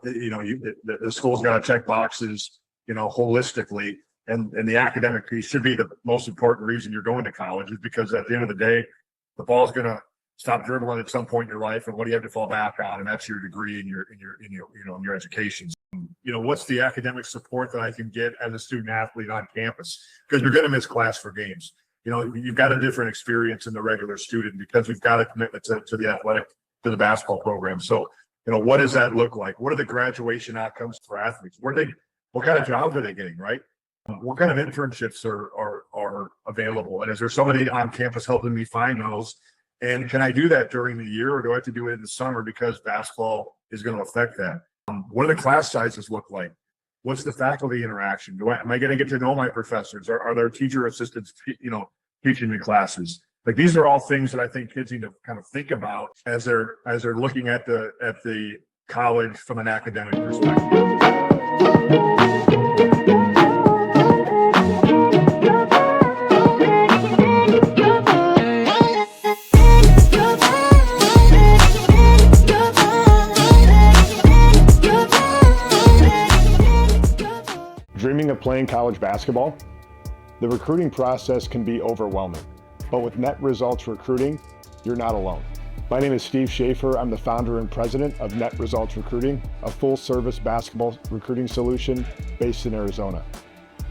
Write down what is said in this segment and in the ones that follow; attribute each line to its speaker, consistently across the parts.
Speaker 1: the school's got to check boxes, holistically. And the academic piece should be the most important reason you're going to college, is because at the end of the day, the ball's going to stop dribbling at some point in your life. And what do you have to fall back on? And that's your degree and your education. What's the academic support that I can get as a student athlete on campus? Because you're going to miss class for games. You've got a different experience than the regular student because we've got a commitment to the athletic, to the basketball program. So, what does that look like? What are the graduation outcomes for athletes? What kind of jobs are they getting, right? What kind of internships are available? And is there somebody on campus helping me find those? And can I do that during the year, or do I have to do it in the summer because basketball is going to affect that? What do the class sizes look like? What's the faculty interaction? Am I going to get to know my professors? Are there teacher assistants, teaching me classes? Like, these are all things that I think kids need to kind of think about as they're looking at the college from an academic perspective.
Speaker 2: Dreaming of playing college basketball? The recruiting process can be overwhelming, but with Net Results Recruiting, you're not alone. My name is Steve Schaefer. I'm the founder and president of Net Results Recruiting, a full-service basketball recruiting solution based in Arizona.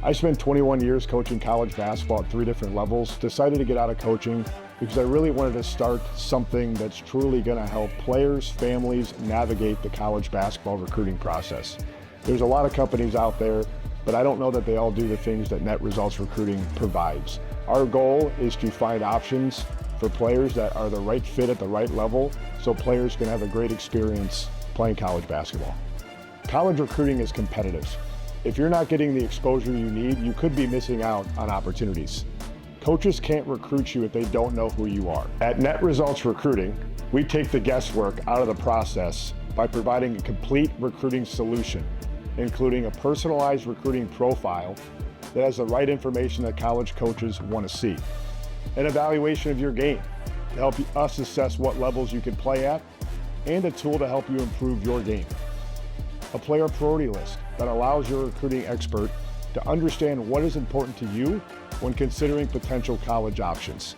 Speaker 2: I spent 21 years coaching college basketball at 3 different levels, decided to get out of coaching because I really wanted to start something that's truly going to help players, families navigate the college basketball recruiting process. There's a lot of companies out there, but I don't know that they all do the things that Net Results Recruiting provides. Our goal is to find options for players that are the right fit at the right level so players can have a great experience playing college basketball. College recruiting is competitive. If you're not getting the exposure you need, you could be missing out on opportunities. Coaches can't recruit you if they don't know who you are. At Net Results Recruiting, we take the guesswork out of the process by providing a complete recruiting solution, including a personalized recruiting profile that has the right information that college coaches want to see, an evaluation of your game to help us assess what levels you can play at, and a tool to help you improve your game, a player priority list that allows your recruiting expert to understand what is important to you when considering potential college options,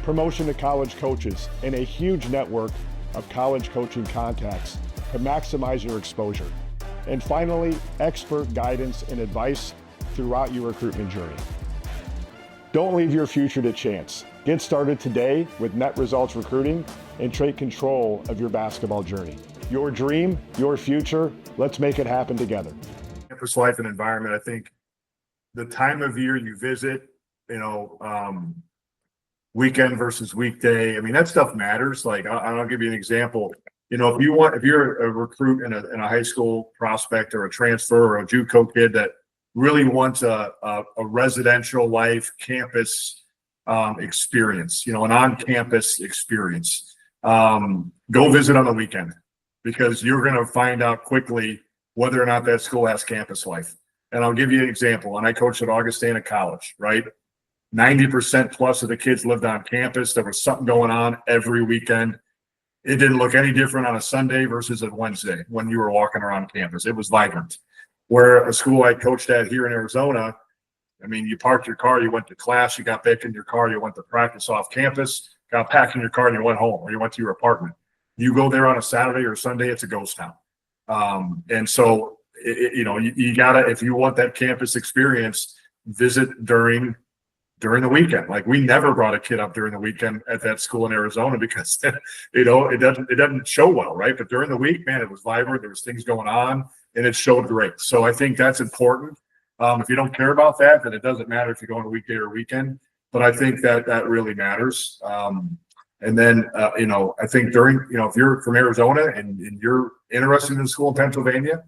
Speaker 2: promotion to college coaches, and a huge network of college coaching contacts to maximize your exposure. And finally, expert guidance and advice throughout your recruitment journey. Don't leave your future to chance. Get started today with Net Results Recruiting and take control of your basketball journey. Your dream, your future, let's make it happen together.
Speaker 1: Campus life and environment, I think the time of year you visit, weekend versus weekday, that stuff matters. Like, I'll give you an example. If you're a recruit in a high school prospect or a transfer or a JUCO kid that really wants a residential life campus experience, an on-campus experience, go visit on the weekend, because you're going to find out quickly whether or not that school has campus life. And I'll give you an example. And I coached at Augustana College, right? 90% plus of the kids lived on campus. There was something going on every weekend. It didn't look any different on a Sunday versus a Wednesday when you were walking around campus. It was vibrant. Where a school I coached at here in Arizona, you parked your car, you went to class, you got back in your car, you went to practice off campus, got back in your car, and you went home, or you went to your apartment. You go there on a Saturday or Sunday, it's a ghost town. And so, you gotta, if you want that campus experience, visit during the weekend. Like, we never brought a kid up during the weekend at that school in Arizona because, it doesn't show well, right? But during the week, man, it was vibrant. There was things going on, and it showed great. So I think that's important. If you don't care about that, then it doesn't matter if you're going a weekday or weekend. But I think that really matters. And then, I think if you're from Arizona and you're interested in school in Pennsylvania,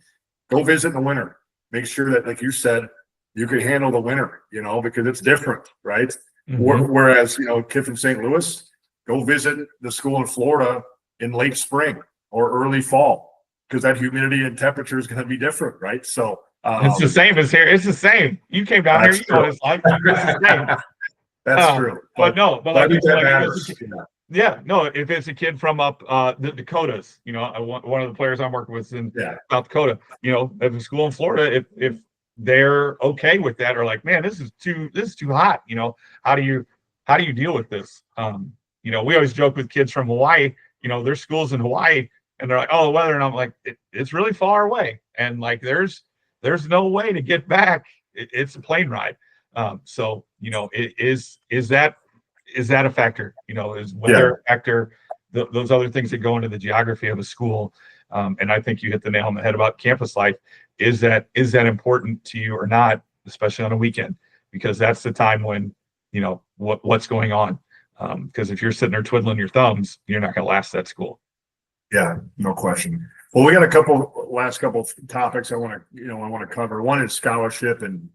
Speaker 1: go visit in the winter. Make sure that, like you said, you can handle the winter, because it's different, right? Mm-hmm. Whereas, kid from St. Louis, go visit the school in Florida in late spring or early fall, because that humidity and temperature is going to be different, right? So
Speaker 3: it's the same as here. It's the same. You came down here, you know what it's like. It's the same.
Speaker 1: That's true.
Speaker 3: But I think that matters. Yeah, no, if it's a kid from up the Dakotas, one of the players I'm working with is in
Speaker 1: Yeah.
Speaker 3: South Dakota, if a school in Florida, if they're okay with that, or like, man, this is too hot, how do you deal with this? We always joke with kids from Hawaii, there's schools in Hawaii and they're like, oh, the weather, and I'm like, it's really far away, and like there's no way to get back. It's a plane ride. So is that a factor? Is weather a factor? Those other things that go into the geography of a school. And I think you hit the nail on the head about campus life. Is that important to you or not, especially on a weekend? Because that's the time when, what's going on. Because if you're sitting there twiddling your thumbs, you're not going to last that school.
Speaker 1: Yeah, no question. Well, we got last couple topics I want to cover. One is scholarship and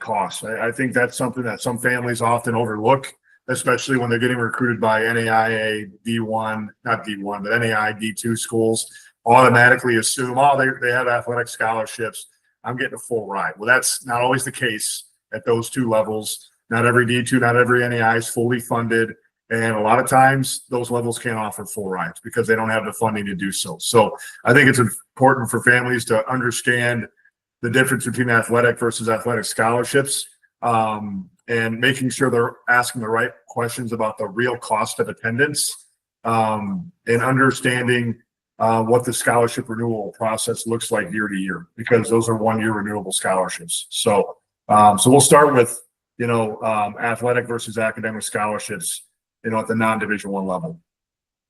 Speaker 1: costs. I think that's something that some families often overlook, especially when they're getting recruited by NAIA D1, not D1, but NAIA D2 schools. Automatically assume, they have athletic scholarships, I'm getting a full ride. Well, that's not always the case at those two levels. Not every D2, not every NAIA is fully funded. And a lot of times those levels can't offer full rides because they don't have the funding to do so. So I think it's important for families to understand the difference between athletic versus athletic scholarships, and making sure they're asking the right questions about the real cost of attendance, and understanding what the scholarship renewal process looks like year to year, because those are 1-year renewable scholarships. So we'll start with, athletic versus academic scholarships, at the non-Division I level.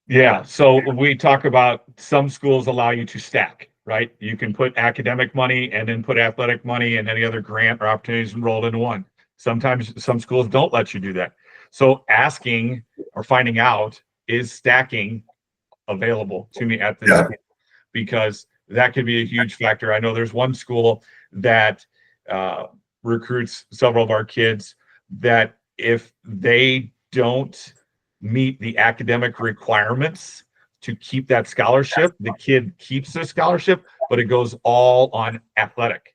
Speaker 3: Yeah. So we talk about some schools allow you to stack, right? You can put academic money and then put athletic money and any other grant or opportunities rolled into one. Sometimes some schools don't let you do that. So asking or finding out, is stacking available to me at this school? Because that could be a huge factor. I know there's one school that recruits several of our kids that if they don't meet the academic requirements to keep that scholarship, the kid keeps the scholarship, but it goes all on athletic.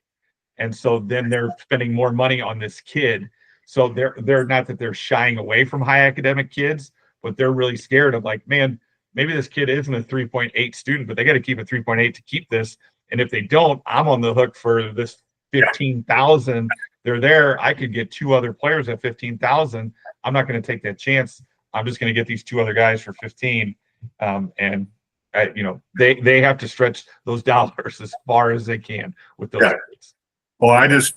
Speaker 3: And so then they're spending more money on this kid. So they're not that they're shying away from high academic kids, but they're really scared of like, man, maybe this kid isn't a 3.8 student, but they got to keep a 3.8 to keep this. And if they don't, I'm on the hook for this 15,000. They're there. I could get 2 other players at 15,000. I'm not going to take that chance. I'm just going to get these 2 other guys for 15. They have to stretch those dollars as far as they can with those kids.
Speaker 1: Well, I just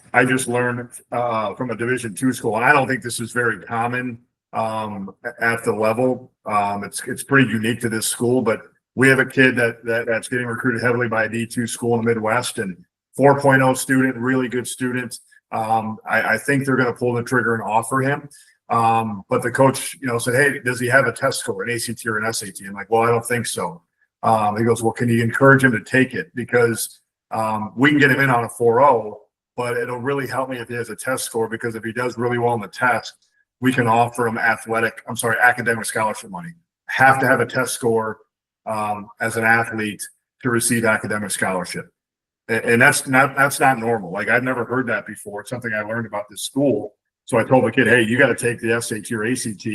Speaker 1: learned from a Division II school, and I don't think this is very common at the level. It's pretty unique to this school, but we have a kid that's getting recruited heavily by a D2 school in the Midwest, and 4.0 student, really good student. I think they're going to pull the trigger and offer him. But the coach, said, hey, does he have a test score, an ACT or an SAT? I'm like, well, I don't think so. He goes, well, can you encourage him to take it? Because we can get him in on a 4.0, but it'll really help me if he has a test score, because if he does really well in the test, we can offer him academic scholarship money. Have to have a test score as an athlete to receive academic scholarship. And that's not normal. Like, I've never heard that before. It's something I learned about this school. So I told the kid, hey, you got to take the SAT or ACT,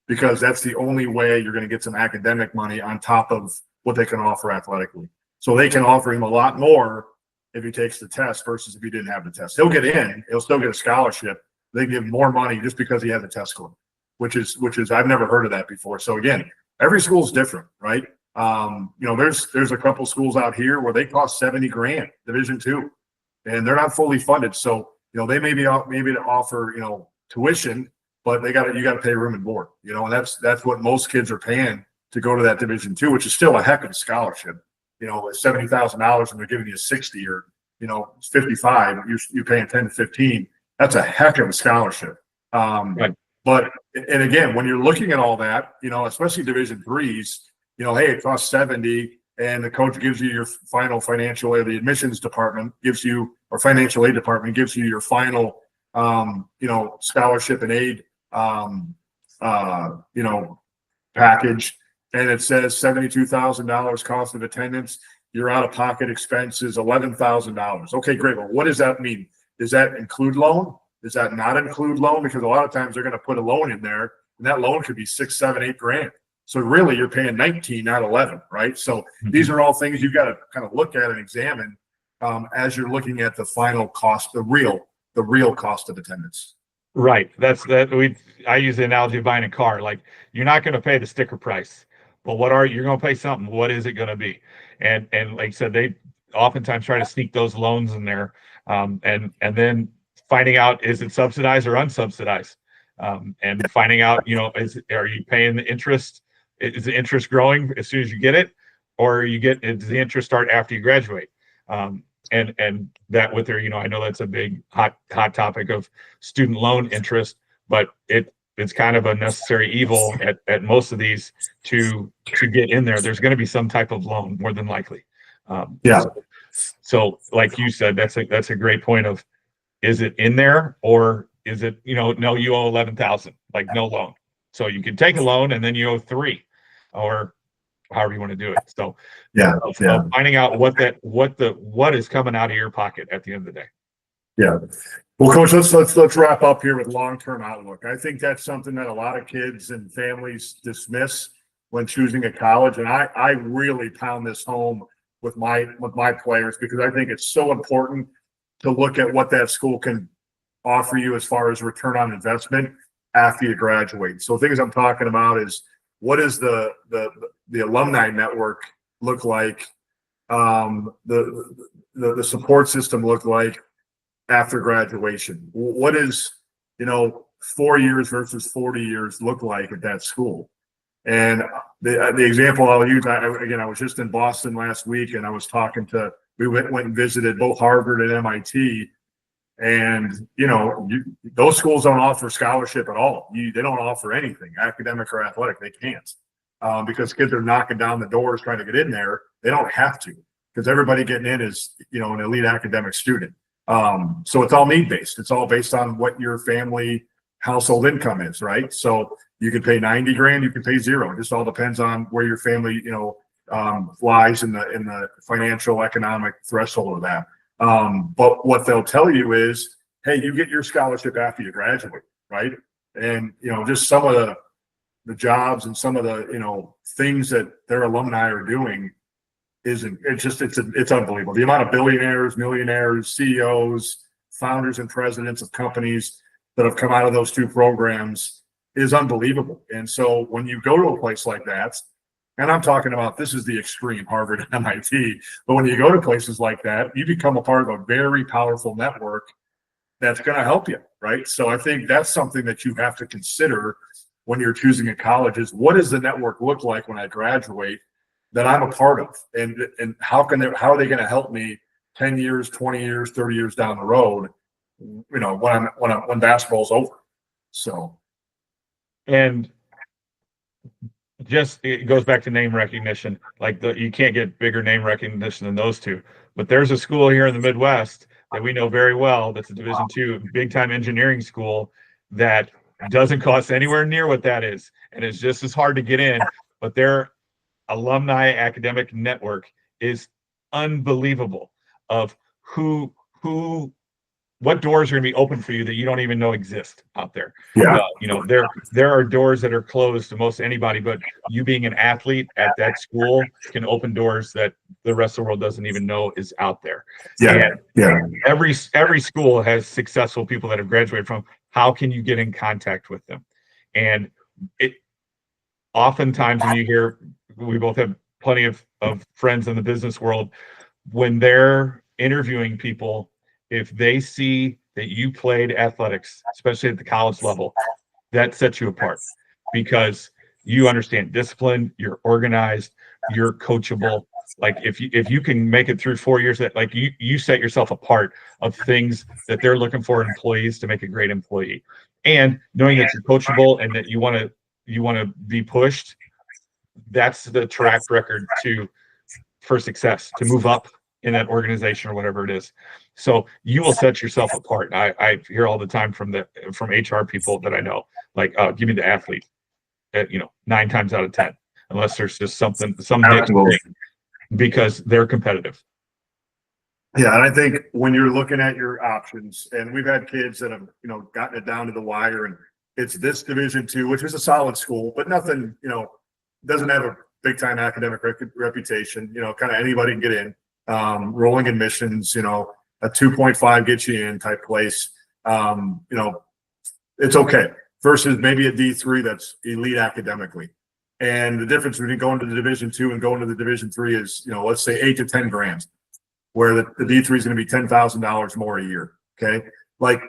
Speaker 1: because that's the only way you're going to get some academic money on top of what they can offer athletically. So they can offer him a lot more if he takes the test versus if he didn't have the test. He'll get in, he'll still get a scholarship. They give more money just because he has a test score, which is I've never heard of that before. So again, every school is different, right? There's a couple schools out here where they cost $70,000, Division II, and they're not fully funded. So they maybe to offer tuition, but you got to pay room and board. And that's what most kids are paying to go to that Division II, which is still a heck of a scholarship. It's $70,000 and they're giving you 60 or 55. You're paying 10 to 15. That's a heck of a scholarship.
Speaker 3: Right.
Speaker 1: But and again, when you're looking at all that, especially Division IIIs, hey, it costs 70, and the coach gives you your final financial aid. The admissions department gives you, or financial aid department gives you your final, scholarship and aid, package. And it says $72,000 cost of attendance. Your out-of-pocket expenses $11,000. Okay, great. Well, what does that mean? Does that include loan? Does that not include loan? Because a lot of times they're going to put a loan in there, and that loan could be $6, $7, $8 grand. So really you're paying 19, not 11, right? So these are all things you've got to kind of look at and examine as you're looking at the final cost, the real cost of attendance.
Speaker 3: Right. I use the analogy of buying a car. Like, you're not going to pay the sticker price, but you're going to pay something. What is it going to be? And like I said, they oftentimes try to sneak those loans in there. And then finding out, is it subsidized or unsubsidized? And finding out, are you paying the interest? Is the interest growing as soon as you get it, or does the interest start after you graduate? And that with their, I know that's a big hot topic of student loan interest, but it's kind of a necessary evil at most of these to get in there. There's going to be some type of loan, more than likely.
Speaker 1: Yeah.
Speaker 3: So like you said, that's a great point of, is it in there, or is it, no, you owe 11,000, like no loan. So you can take a loan and then you owe 3, or however you want to do it. So finding out what is coming out of your pocket at the end of the day.
Speaker 1: Yeah. Well, Coach, let's wrap up here with long-term outlook. I think that's something that a lot of kids and families dismiss when choosing a college. And I really pound this home with my players, because I think it's so important to look at what that school can offer you as far as return on investment after you graduate. So things I'm talking about is, what does the alumni network look like? The support system look like after graduation? What is, 4 years versus 40 years look like at that school? And the example I'll use, I was just in Boston last week, and I was we went and visited both Harvard and MIT. And, those schools don't offer scholarship at all. They don't offer anything, academic or athletic. They can't, because kids are knocking down the doors trying to get in there. They don't have to, because everybody getting in is, an elite academic student. So it's all need-based. It's all based on what your family household income is, right? So you can pay 90 grand, you can pay 0. It just all depends on where your family, lies in the financial economic threshold of that. But what they'll tell you is, hey, you get your scholarship after you graduate, right? And, just some of the jobs and some of the, things that their alumni are doing it's unbelievable. The amount of billionaires, millionaires, CEOs, founders and presidents of companies that have come out of those two programs is unbelievable. And so when you go to a place like that, and I'm talking about, this is the extreme, Harvard and MIT, but when you go to places like that, you become a part of a very powerful network that's going to help you, right? So I think that's something that you have to consider when you're choosing a college, is, what does the network look like when I graduate that I'm a part of? And how are they going to help me 10 years, 20 years, 30 years down the road, when basketball's over? So.
Speaker 3: And it goes back to name recognition. Like, you can't get bigger name recognition than those two. But there's a school here in the Midwest that we know very well, that's a Division II big time engineering school, that doesn't cost anywhere near what that is, and it's just as hard to get in. But their alumni academic network is unbelievable, of what doors are going to be open for you that you don't even know exist out there.
Speaker 1: Yeah.
Speaker 3: There are doors that are closed to most anybody, but you being an athlete at that school can open doors that the rest of the world doesn't even know is out there.
Speaker 1: Yeah.
Speaker 3: And every school has successful people that have graduated from. How can you get in contact with them? And it oftentimes, when you hear, we both have plenty of friends in the business world, when they're interviewing people, if they see that you played athletics, especially at the college level, that sets you apart, because you understand discipline, you're organized, you're coachable. Like, if you can make it through 4 years, that, like, you set yourself apart of things that they're looking for in employees to make a great employee. And knowing that you're coachable and that you want to be pushed, that's the track record for success, to move up in that organization or whatever it is. So you will set yourself apart. I hear all the time from HR people that I know, like, give me the athlete, 9 times out of 10, unless there's just some niche thing, because they're competitive.
Speaker 1: Yeah, and I think when you're looking at your options, and we've had kids that have, gotten it down to the wire, and it's this Division II, which is a solid school, but nothing, doesn't have a big time academic reputation, kind of anybody can get in, rolling admissions, a 2.5 gets you in type place. It's okay versus maybe a D3 that's elite academically. And the difference between going to the Division II and going to the Division III is, let's say 8 to 10 grand, where the D3 is going to be $10,000 more a year. Okay. Like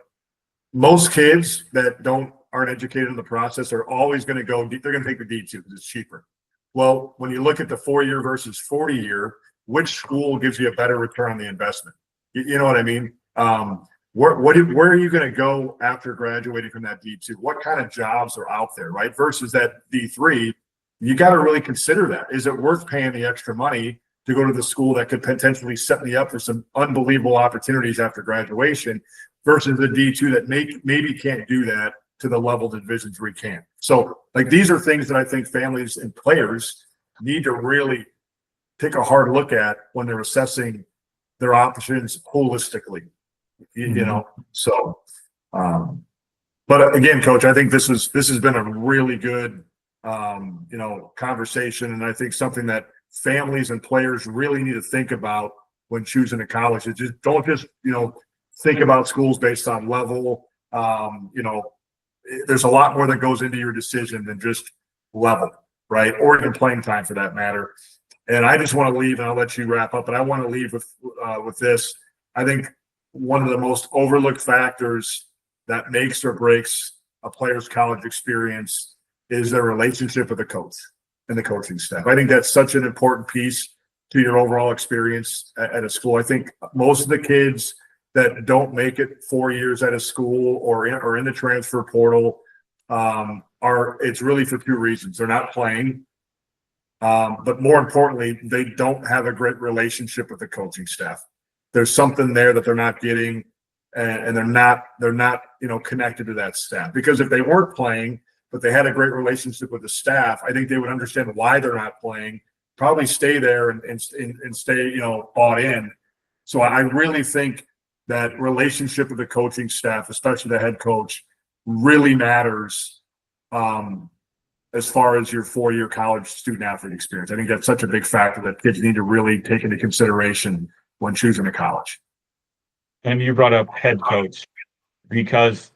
Speaker 1: most kids that aren't educated in the process are always going to they're going to take the D2 because it's cheaper. Well, when you look at the 4-year versus 40-year, which school gives you a better return on the investment? You know what I mean? Where are you going to go after graduating from that D2? What kind of jobs are out there, right? Versus that D3, you got to really consider that. Is it worth paying the extra money to go to the school that could potentially set me up for some unbelievable opportunities after graduation versus the D2 that maybe can't do that to the level the Division III can? So like these are things that I think families and players need to really take a hard look at when they're assessing their options holistically, so but again, Coach, I think this has been a really good conversation, and I think something that families and players really need to think about when choosing a college. It's just don't think about schools based on level. There's a lot more that goes into your decision than just level, right? Or even playing time for that matter. And I just want to leave, and I'll let you wrap up, but I want to leave with this. I think one of the most overlooked factors that makes or breaks a player's college experience is their relationship with the coach and the coaching staff. I think that's such an important piece to your overall experience at a school. I think most of the kids that don't make it 4 years at a school or in the transfer portal it's really for two reasons. They're not playing. But more importantly, they don't have a great relationship with the coaching staff. There's something there that they're not getting, and they're not connected to that staff. Because if they weren't playing, but they had a great relationship with the staff, I think they would understand why they're not playing, probably stay there and stay, bought in. So I really think that relationship with the coaching staff, especially the head coach, really matters as far as your 4-year college student athlete experience. I think that's such a big factor that kids need to really take into consideration when choosing a college.
Speaker 3: And you brought up head coach, because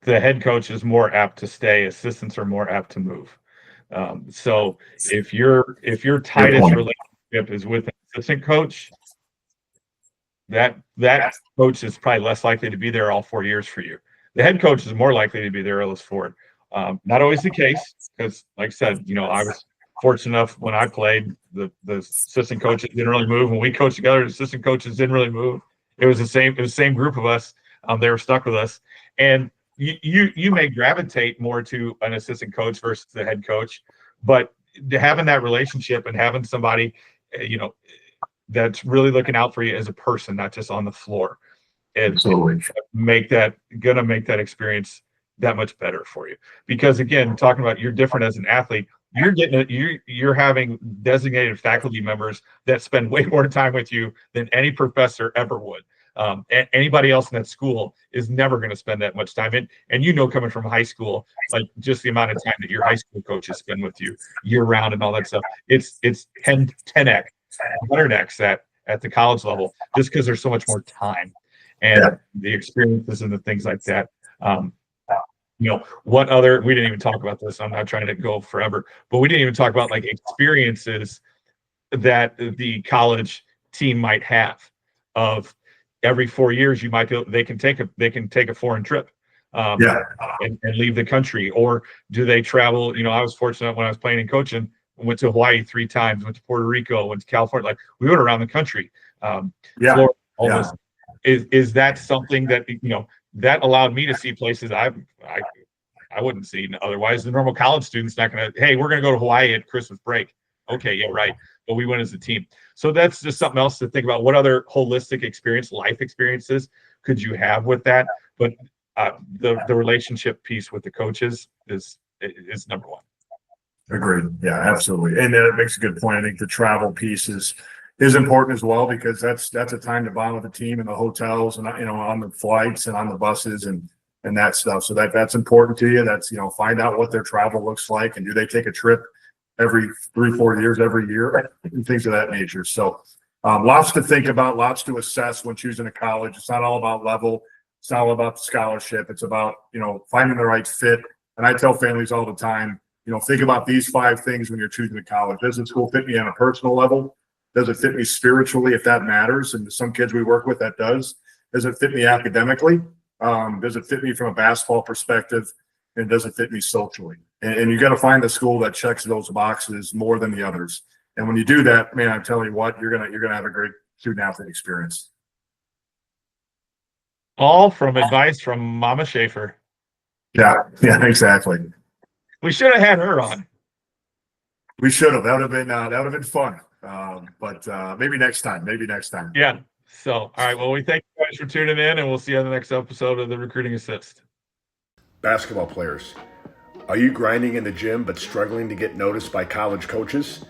Speaker 3: the head coach is more apt to stay. Assistants are more apt to move. So if your tightest relationship is with an assistant coach, that coach is probably less likely to be there all 4 years for you. The head coach is more likely to be there all those 4. Not always the case, because like I said, I was fortunate enough when I played, the assistant coaches didn't really move. When we coached together, the assistant coaches didn't really move. It was the same group of us. They were stuck with us. And you may gravitate more to an assistant coach versus the head coach, but having that relationship and having somebody, that's really looking out for you as a person, not just on the floor, is gonna make that experience that much better for you. Because again, talking about you're different as an athlete, you're having designated faculty members that spend way more time with you than any professor ever would. Anybody else in that school is never going to spend that much time. And coming from high school, like just the amount of time that your high school coaches spend with you year round and all that stuff, it's 10x, 100x at the college level, just because there's so much more time and the experiences and the things like that. What other, we didn't even talk about this. I'm not trying to go forever, but we didn't even talk about like experiences that the college team might have of every 4 years. They can take a foreign trip and leave the country, or do they travel? I was fortunate when I was playing and coaching, went to Hawaii 3 times, went to Puerto Rico, went to California. Like we went around the country. Florida, almost. Is that something that, that allowed me to see places I wouldn't see otherwise? The normal college student's not going to, hey, we're going to go to Hawaii at Christmas break. Okay, yeah, right. But we went as a team. So that's just something else to think about. What other holistic life experiences could you have with that? But the relationship piece with the coaches is number one.
Speaker 1: Agreed. Yeah, absolutely. And that makes a good point. I think the travel piece is important as well, because that's a time to bond with the team in the hotels and on the flights and on the buses and that stuff. So that's important to you. That's find out what their travel looks like, and do they take a trip every 3-4 years, every year, and things of that nature. So lots to think about, lots to assess when choosing a college. It's not all about level. It's not all about the scholarship. It's about, finding the right fit. And I tell families all the time, think about these 5 things when you're choosing a college. Does the school fit me on a personal level? Does it fit me spiritually, if that matters? And some kids we work with, that does. Does it fit me academically? Does it fit me from a basketball perspective? And does it fit me socially? And you got to find the school that checks those boxes more than the others. And when you do that, man, I'm telling you what, you're gonna have a great student athlete experience.
Speaker 3: All from advice from Mama Schaefer.
Speaker 1: Yeah, exactly.
Speaker 3: We should have had her on.
Speaker 1: We should have. That would have been fun. But maybe next time.
Speaker 3: Yeah. So, all right. Well, we thank you guys for tuning in, and we'll see you on the next episode of the Recruiting Assist.
Speaker 2: Basketball players, are you grinding in the gym but struggling to get noticed by college coaches?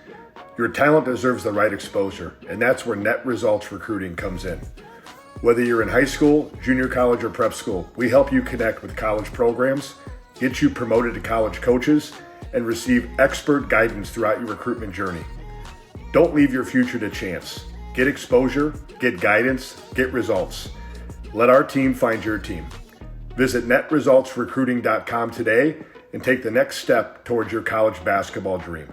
Speaker 2: Your talent deserves the right exposure, and that's where Net Results Recruiting comes in. Whether you're in high school, junior college, or prep school, we help you connect with college programs, get you promoted to college coaches, and receive expert guidance throughout your recruitment journey. Don't leave your future to chance. Get exposure, get guidance, get results. Let our team find your team. Visit netresultsrecruiting.com today and take the next step towards your college basketball dream.